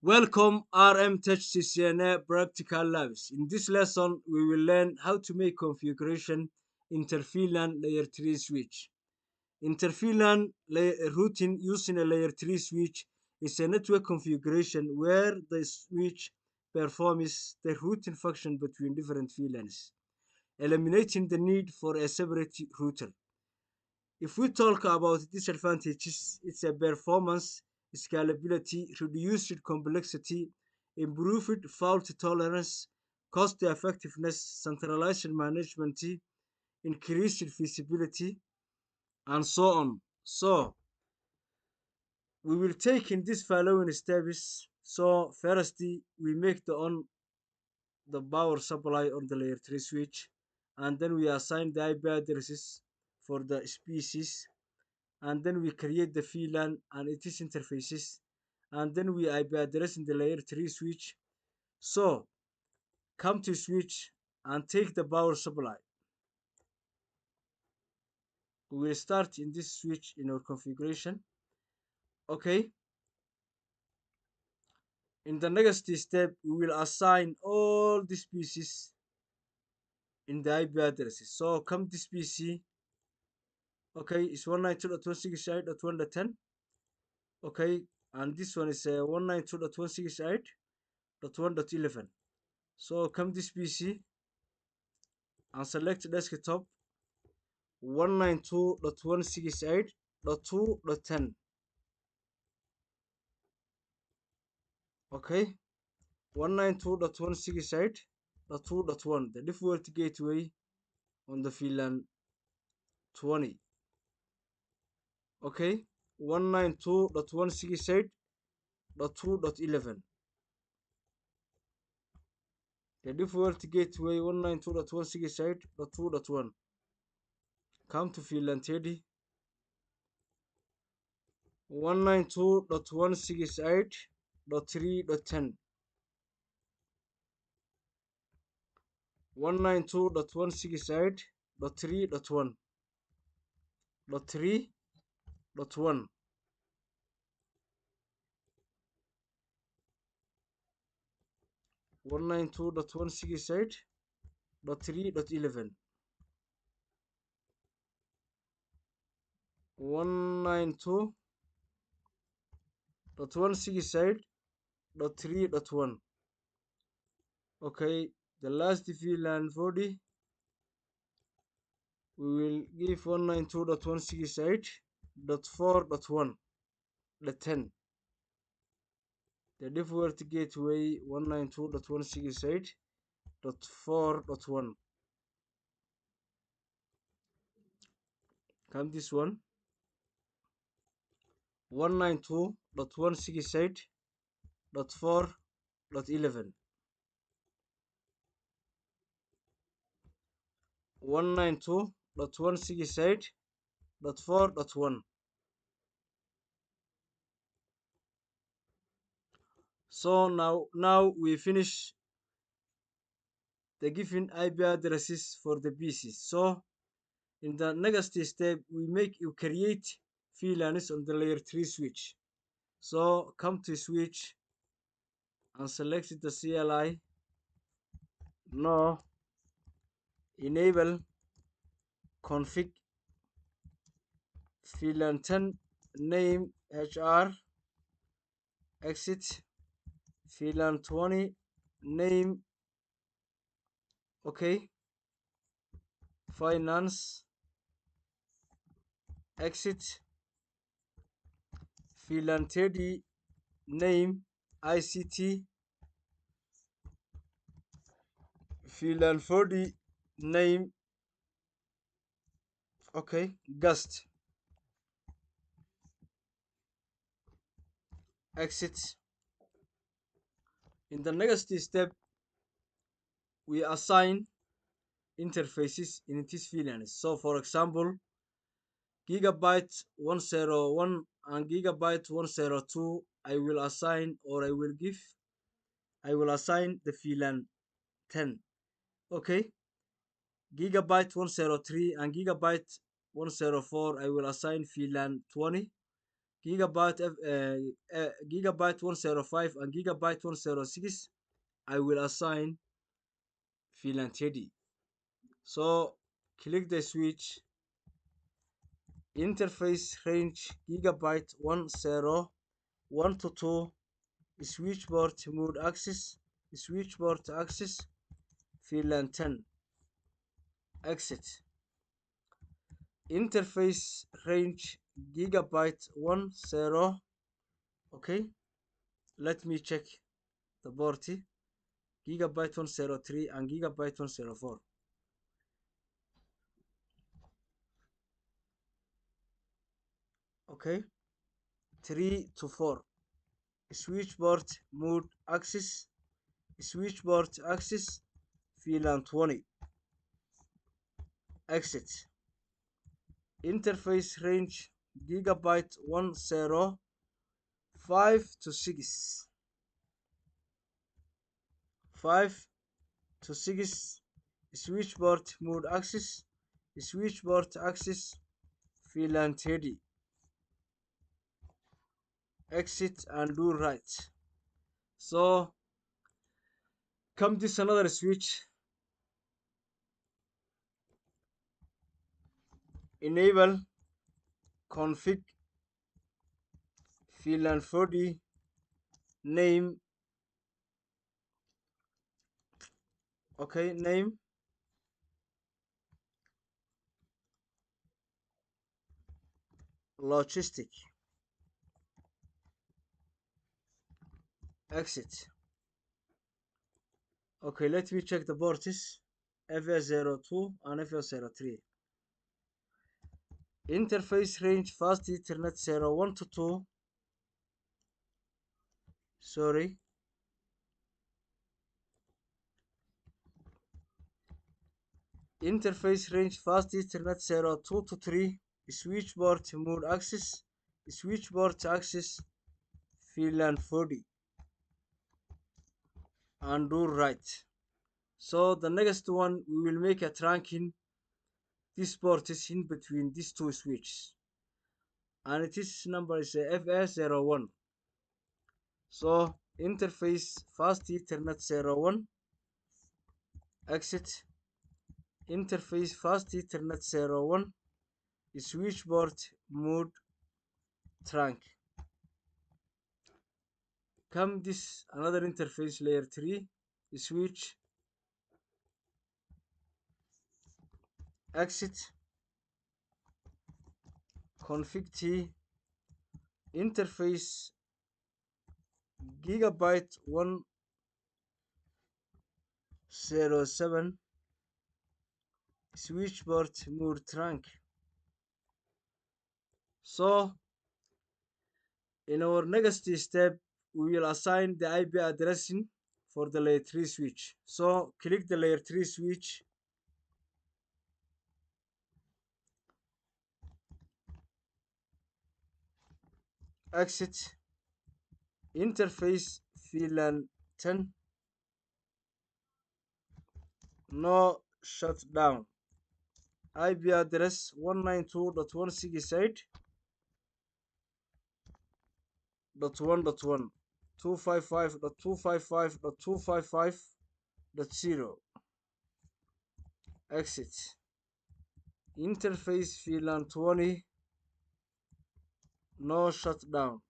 Welcome RM Tech CCNA Practical Labs. In this lesson, we will learn how to make configuration Inter-Vlan layer 3 switch. Inter-Vlan routing using a layer 3 switch is a network configuration where the switch performs the routing function between different VLANs, eliminating the need for a separate router. If we talk about disadvantages, it's a performance, scalability, reduced complexity, improved fault tolerance, cost effectiveness, centralized management, increased visibility, and so on. So, we will take in these following steps. So, first, we make the power supply on the layer 3 switch, and then we assign the IP addresses for the species, and then we create the VLAN and its interfaces, and then we IP address in the layer 3 switch. So come to switch and take the power supply. We will start in this switch in our configuration. Okay, in the next step we will assign all these pieces in the IP addresses. So come this PC. Okay, it's 192.168.1.10. Okay, and this one is 192.168.1.11. So come this PC and select desktop 192.168.2.10. Okay, 192.168.2.1, the default gateway on the VLAN 20. Okay, 192.168.2.11, the default gateway 192.168.2.1. Come to VLAN 30, 192.168.3.10, 192.168.3.1.3.1, 192.168.3.11, 192.168.3.1. Okay, the last VLAN 40, we will give 192.168.4.1, the 10. The default gateway 192.168.4.1. Come this one, 192.168.4.11, 192.168.4.1. So now we finish the given IP addresses for the pieces. So in the next step, you create VLANs on the layer 3 switch. So come to switch and select the CLI. No, enable config VLAN 10 name HR, exit VLAN 20 name. Okay, finance, exit VLAN 30 name ICT, VLAN 40 name. Okay, gust, exit. In the next step, we assign interfaces in this VLANs. So for example, gigabyte 101 and gigabyte 102, I will assign the VLAN 10. Okay, gigabyte 103 and gigabyte 104, I will assign VLAN 20. gigabyte 105 and gigabyte 106, I will assign VLAN 30. So click the switch, interface range gigabyte 101 to 2, switchboard mode access, switchboard access, VLAN 10, exit. Interface range gigabyte 10. Okay, let me check the port, gigabyte 103 and gigabyte 104. Okay, 3 to 4, switchboard mode access, switchboard access, VLAN 20, exit. Interface range gigabyte 105 to 6, 5 to 6, switchboard mode access, switchboard access, VLAN 30, exit and do right. So come this another switch, enable config VLAN 40 name. Okay, name logistic, exit. Okay, let me check the ports, FS02 and FS03. Interface range fast Ethernet 01 to 2. Sorry. Interface range fast Ethernet 02 to 3. Switchboard mode access. Switchboard access VLAN 40. And do right. So the next one, we will make a trunking. This port is in between these two switches. And its number is FS01. So interface fast Ethernet 01, exit. Interface fast Ethernet 01, switchboard mode trunk. Come this another interface layer 3, switch, exit, config T, interface gigabyte 107, switchboard mode trunk. So in our next step, we will assign the IP addressing for the layer 3 switch. So click the layer 3 switch, exit, interface VLAN 10, no shutdown, IP address 192.168.1.1, 255.255.255.0, exit. Interface VLAN 20, no shutdown,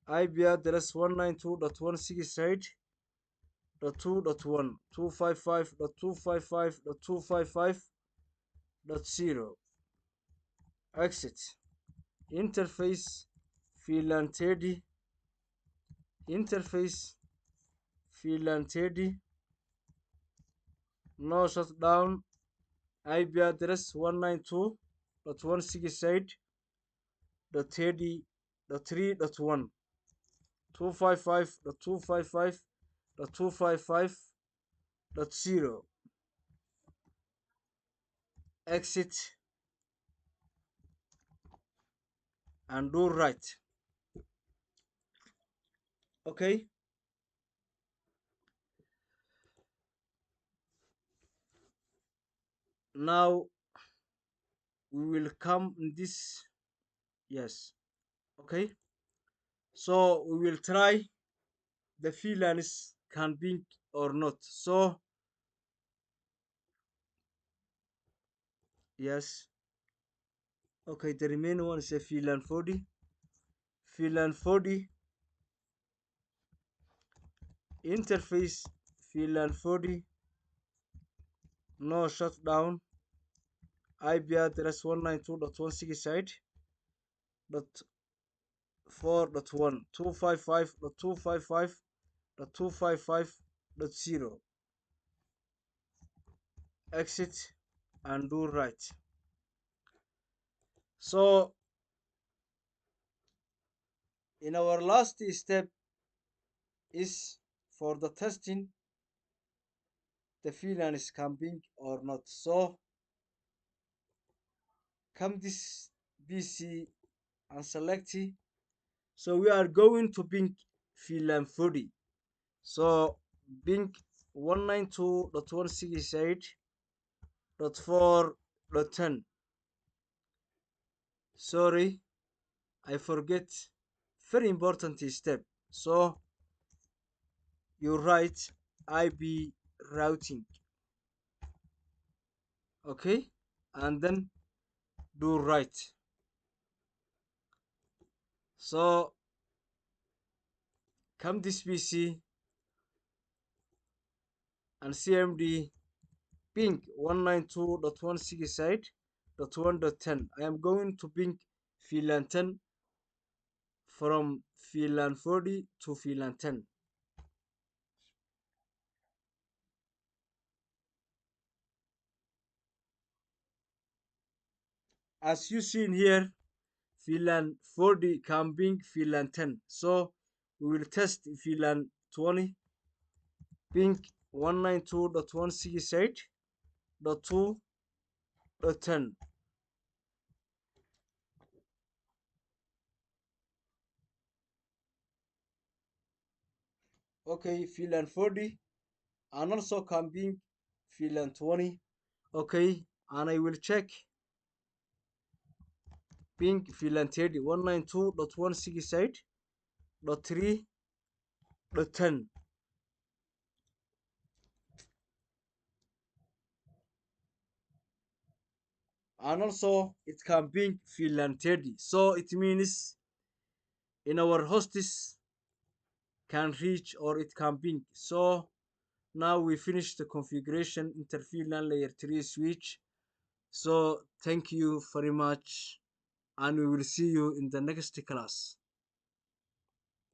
IP address 192.168.2.1, 255.255.255.0, exit. Interface VLAN 30, interface VLAN 30, no shutdown, IP address 192.168.30.3.1, 255.255.255.0, exit and do right. Okay, now we will come in this, yes, Okay, so we will try the VLANs can ping or not. So yes, okay, the remaining one is a VLAN 40. VLAN 40 interface, VLAN 40 no shutdown, IP address 192.168.4.1 255.255.255.0. Exit and do right. So in our last step is for the testing the VLAN is camping or not. So come this PC and select it. So we are going to ping VLAN 40. So ping 192.168.4.10. Sorry, I forget. Very important step. So you write IP routing, okay, and then do right. So come this PC and CMD ping 192.168.1.10. I am going to ping VLAN 10 from VLAN 40 to VLAN 10. As you see in here, VLAN 40 can ping VLAN 10. So we will test VLAN 20 ping 192.168.2.10. Okay, VLAN 40 and also can ping VLAN 20. Okay, and I will check ping VLAN 30 192.168.3.10. And also it can ping VLAN 30. So it means in our hosts can reach or it can ping. So now we finish the configuration Inter-Vlan layer 3 switch. So thank you very much and we will see you in the next class.